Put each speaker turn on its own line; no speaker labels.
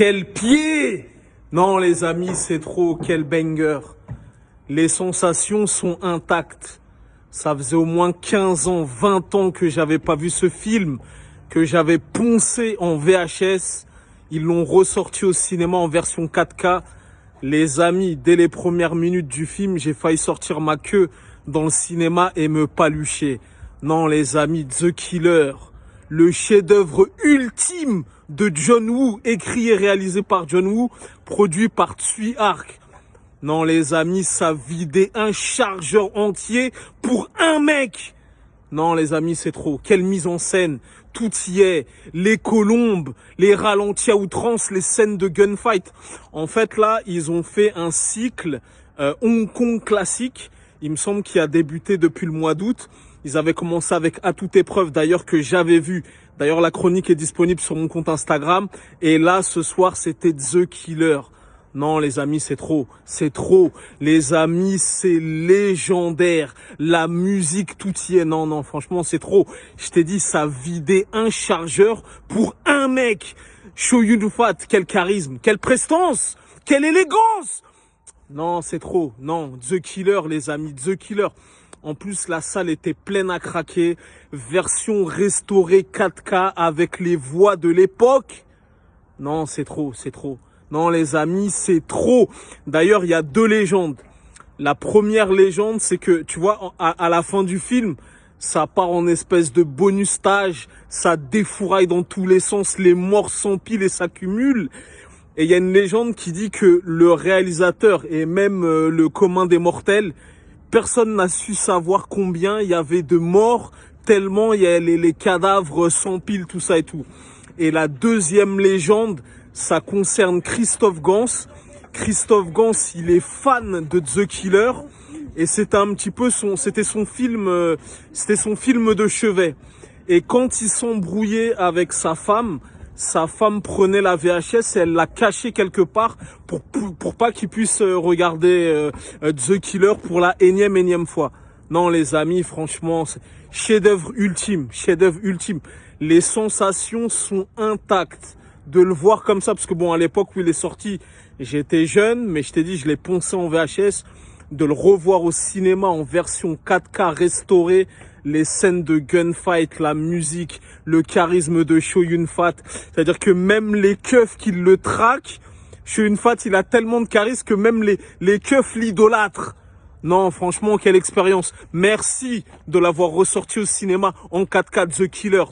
Quel pied! Non, les amis, c'est trop. Quel banger. Les sensations sont intactes. Ça faisait au moins 15 ans, 20 ans que j'avais pas vu ce film, que j'avais poncé en VHS. Ils l'ont ressorti au cinéma en version 4K. Les amis, dès les premières minutes du film, j'ai failli sortir ma queue dans le cinéma et me palucher. Non, les amis, The Killer, le chef-d'œuvre ultime de John Woo, écrit et réalisé par John Woo, produit par Tsui Hark. Non, les amis, ça vidait un chargeur entier pour un mec. Non, les amis, c'est trop. Quelle mise en scène. Tout y est. Les colombes, les ralentis à outrance, les scènes de gunfight. En fait, là, ils ont fait un cycle Hong Kong classique. Il me semble qu'il a débuté depuis le mois d'août. Ils avaient commencé avec À toute épreuve, d'ailleurs, que j'avais vu. D'ailleurs, la chronique est disponible sur mon compte Instagram. Et là, ce soir, c'était The Killer. Non, les amis, c'est trop. C'est trop. Les amis, c'est légendaire. La musique, tout y est. Non, non, franchement, c'est trop. Je t'ai dit, ça vidait un chargeur pour un mec. Chow Yun-fat, quel charisme, quelle prestance, quelle élégance. Non, c'est trop. Non, The Killer, les amis, The Killer. En plus, la salle était pleine à craquer. Version restaurée 4K avec les voix de l'époque. Non, c'est trop, c'est trop. Non, les amis, c'est trop. D'ailleurs, il y a deux légendes. La première légende, c'est que, tu vois, à la fin du film, ça part en espèce de bonus stage. Ça défouraille dans tous les sens. Les morts s'empilent et s'accumulent. Et il y a une légende qui dit que le réalisateur et même le commun des mortels, personne n'a su savoir combien il y avait de morts, tellement il y a les cadavres s'empilent, tout ça et tout. Et la deuxième légende, ça concerne Christophe Gans. Christophe Gans, il est fan de The Killer et c'était un petit peu c'était son film de chevet. Et quand il s'embrouillait avec sa femme prenait la VHS et elle l'a cachée quelque part pour pas qu'il puisse regarder The Killer pour la énième fois. Non, les amis, franchement, chef-d'œuvre ultime, chef-d'œuvre ultime. Les sensations sont intactes. De le voir comme ça, parce que bon, à l'époque où il est sorti, j'étais jeune, mais je t'ai dit, je l'ai poncé en VHS. De le revoir au cinéma en version 4K restaurée, les scènes de gunfight, la musique, le charisme de Chow Yun-fat. C'est-à-dire que même les keufs qui le traquent, Chow Yun-fat, il a tellement de charisme que même les keufs l'idolâtrent. Non, franchement, quelle expérience. Merci de l'avoir ressorti au cinéma en 4K, The Killer.